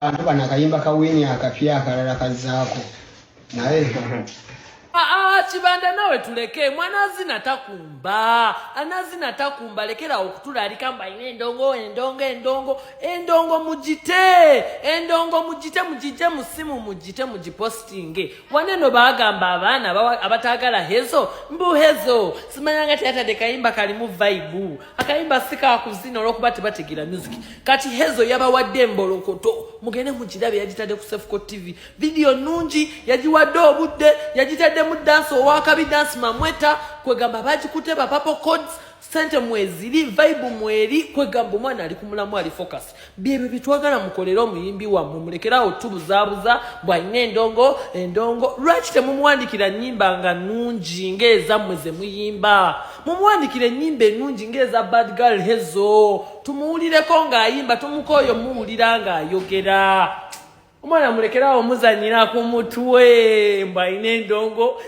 Abantu bano akayimba kawini akapya akalala kazzaako naye Chibanda nawe tuleke mwana azina takumba anazina takumba lekera okutulalika mba ine endongo mujite mujije musimu mujite mujipostinge waneno bagamba abaana abatagala hezo mbu hezo simanyanga tiyatade kayimba kalimu vibe akayimba sika kuzina olwokuba tebategira music kati hezo yabawadde embolokoto mugende mujirabe yagitade ku Sefco TV video nungi yagiwadde obudde yagitade mu dance wakabi dance mamweta kwegamba bagikute ba papo codes sente mweziri vibe mweri kwegamba mwana ali kumulamu ali focus biebe bitwagala mukolera omuyimbi wa mumulekera otubuzabuza bwa ine endongo lwaki temumwandikira nyimba nga nungi ngeza mweze muyimba mumwandikire nyimba nungi ngeza bad girl hezo tumuulireko nga ayimba tumukoyo muulira nga ayogera omwana mulekera omuzanyira ku mutwe mba ine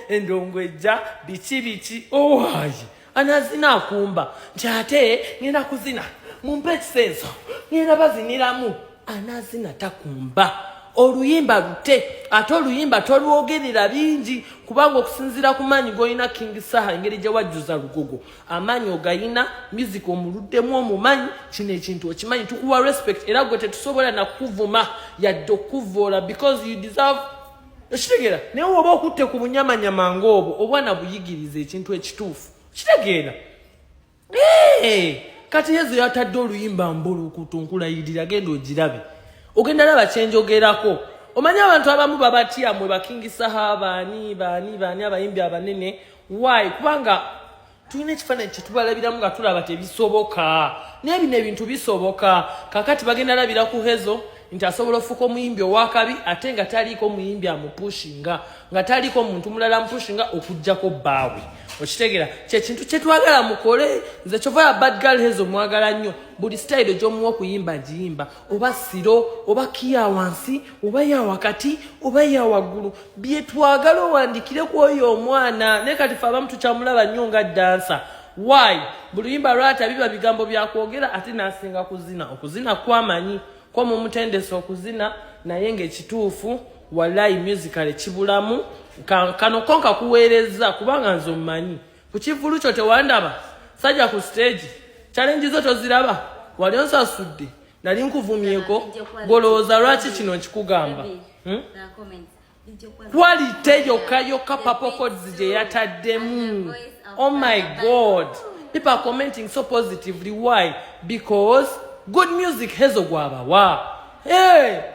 endongo ejja bichi owaye anazina akumba nkyate ngenda kuzina mumpe ekisenso ngenda baziniramu anazina takumba oluyimba lute ate oluyimba tolwogerera bingi kubanga okusinzira ku maanyi g'olina King Saha engeri gye wajjuza lugogo amaanyi ogayina music omuluddemu omumanyi kino ekintu okimanyi tukuwa respect era gwe tetusobola nakukuvuma yadde okuvoola because you deserve ekitegeera naye oba okutte ku bunyamanyama ng'obwo obwana buyigiriza ekintu ekituufu kitegeera kati yezo yatadde oluyimba mbulukutu nkulayirira genda ogirabe ogenda laba kyenjogerako omanya abantu abamu babatya mwe King Saha baani abayimbi abanene why kubanga tulina ekifaananyi kyetubalabiramu nga tulaba tebisoboka naye bino ebintu bisoboka kakati bagenda labira ku hezo nti asobola ofuuka omuyimbi owakabi ate nga taliiko omuyimbi amupushinga nga taliiko omuntu mulala amupushinga okuggyako bbaawe okitegeera kyekintu kyetwagala mukole nze kyova ya bad girl hezo mwagala nnyo buli style gy'omuwa okuyimba giyimba oba siro oba kiya wansi oba ya wakati oba ya waggulu byetwagala owandikire ku oyo omwana naye kati fe abamu tukyamulaba nnyo nga dansa why buli yimba lwata biba bigambo byakwogera ate nasinga okuzina kwamanyi kwa mumutendesa okuzina naye ng'ekituufu wallahi musical kibulamu kano konka kuweereza kubanga nze omumanyi ku kivulu kyo tewandaba sajja ku stage challenge zo toziraba wali onsasudde nali nkuvumyeko golowooza lwaki kino nkikugamba quality yokka Papo Codes gye yataddemu oh my god people are commenting so positively why because good music hezo gwabawa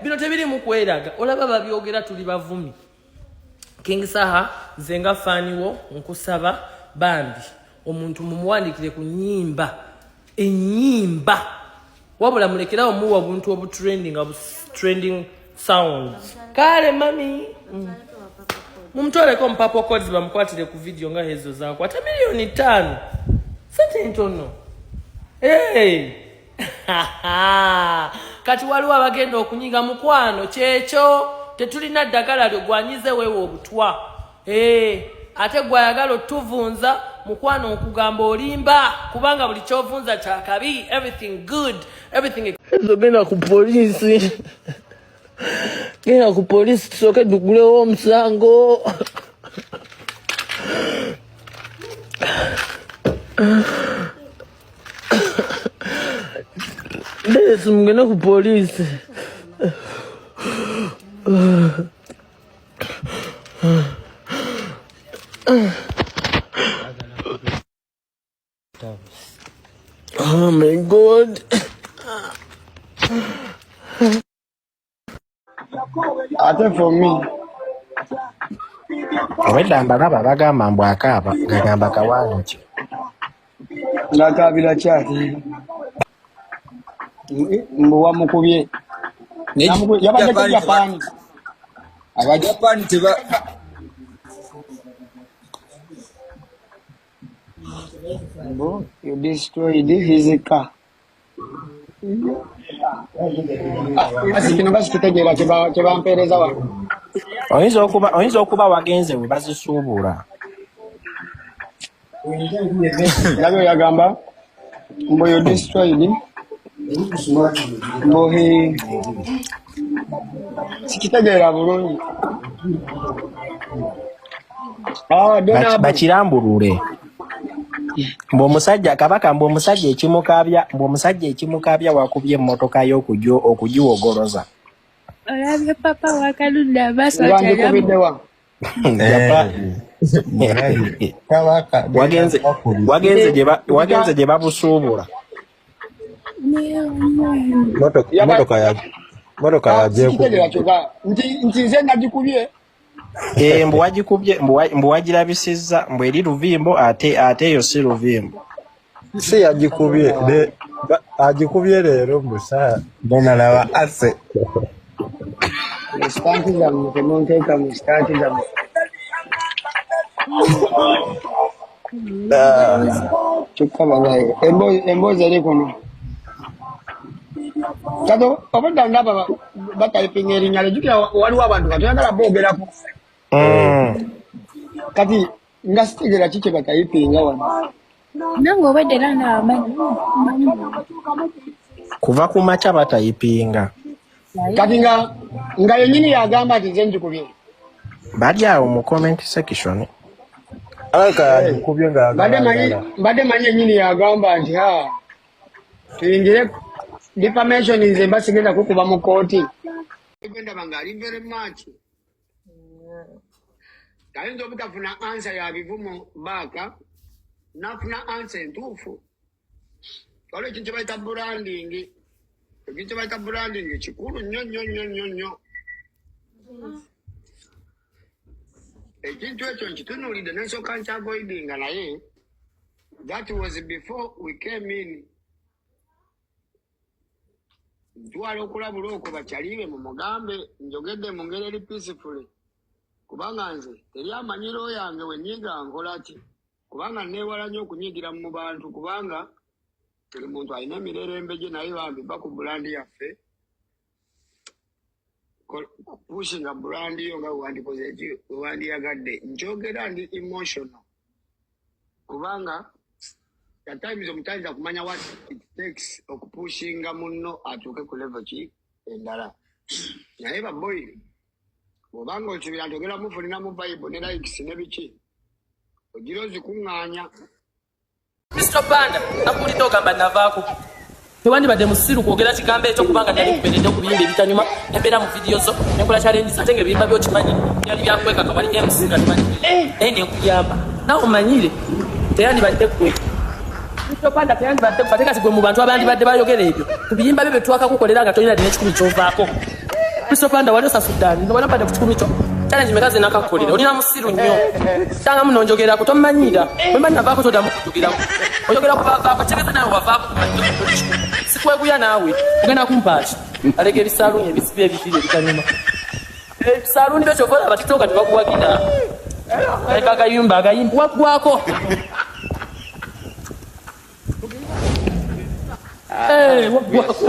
bino tebiri mu kweraga olaba babyogera tuli bavumi King Saha zenga faniwo nkusaba bambi omuntu mumuwandikire ku enyimba wabula mulekerawo muwa buntu obu trending sounds kale mami mumutoleko Papo Codes bamukwatire ku video nga hezo zaako ate $5,000,000 sente ntono kati waliwo abagenda okunyiga mukwano kyekyo tetulina ddagala lyogwanyize wewe obutwa ate gwayagala otuvunza mukwano okugamba olimba kubanga buli kyovunza kyakabi everything good everything ezo genda ku polisi tusooke tugulewo omusango This mungena ku police. Oh my god. ate for me Wedamba laba bagamba mbu akaaba gagamba kawaani ki nakabira kyati mbu wamukubye yabadde Japan Japan teba you destroyed his car kino bakitegeera kyebampeereza wano oyinza okuba wagenze we bazisuubula nabyo yagamba mbu you destroyed mbu Sikitegeera bulungi. Bakirambulule. Mb'omusajja kabaka mb'omusajja ekimukabya wakubye emmotoka y'okugiwogoloza. Olabye papa wakaludde amaaso Wandikubiddewa. Wagenze gye babusuubula. Motoka Sikitegeera kyokka nti nze nagikubye. Mbu wagirabisizza mbu eri Luvimbo ate yo si Luvimbo. si yagikubye agikubye leero musa bonalaba ase Mustanti zammwe temunteeka mu sitaati zammwe. Kyokka bagaye emboozi eri kuno. Kati obudde ndaba batayipinga erinnya lyo jjukira waliwo abantu katoyagala boogerako. Kati nga sitegeera ki kye batayipinga wano. nange obadde era ndaba Kuva ku makya batayipinga. Kati nga yennyini yagamba nti nze njikubye. Bali awo mu comment section. aka agikubye ng'agala Mbadde manyi yennyini yagamba nti tuyingire defamation nze mba sigenda kukuba mu kooti. Ndaba ng'ali very much. Ayinza obutafuna ansa ya bivumu baaka n'afuna ansa entuufu. Waliwo ekintu kye bayita branding. Ekintu kye bayita branding kikulu nnyo. Ekintu ekyo nkitunuulidde n'ensooka nkyavoidinga naye that was before we came in. Ntwala okulabula okwo bakyaliire mu mugambe njogedde mu ngeri eri peacefully. Kubanga nze teri amanyiro yange wenyiga nkola ati kubanga neewala nnyo okunyigira mu bantu kubanga buli muntu alina emirerembe gye naye bambi ba ku bulandi yaffe pushinga bulandi yo nga wandikoze eki wewandiyagadde njogera ndi emotional kubanga at times omutandika kumanya what it takes okupushinga munno atuuke ku level ki endala naye baboyi bw'obanga okibira ntogera mufulina mu Bible ne likes ne biki ogira ozikuŋŋaanya. Mr. Panda nakulidde ogamba navaako tewandibadde musiru kwogera kigambo ekyo kubanga nali nkuberedde okubiyimba ebitanyuma embeera mu vidiyo zo nenkola challenges ate ng'ebiyimba byokimanyi byali byakwekaka wali MC nga timanyi naye nenkuyamba nawe omanyire teyandibadde gwe Mr. Panda teyandibadde gwe ate kati gwe mu bantu abandibadde bayogera ebyo ku biyimba byo bye twakakukolera nga tolina dde n'ekikumi ky'ovaako. Mr. Panda wali osasuddaani nga wanabadde ku kikumi kyo challenge mekazi nakakukolera olina musiru nnyo tanga muno njogerako tommanyiira bwe mba navaako toddamu kujogeraku oyogera ku bavaako kyegeza nawe wavaako sikweguya naawe ogenda kumpaaki aleka ebisaaluuni ebisibi ebibiri ebitanyuma ebisaaluuni bekyova olaba titooka tebakuwagira aleka agayimba waggwako waggwako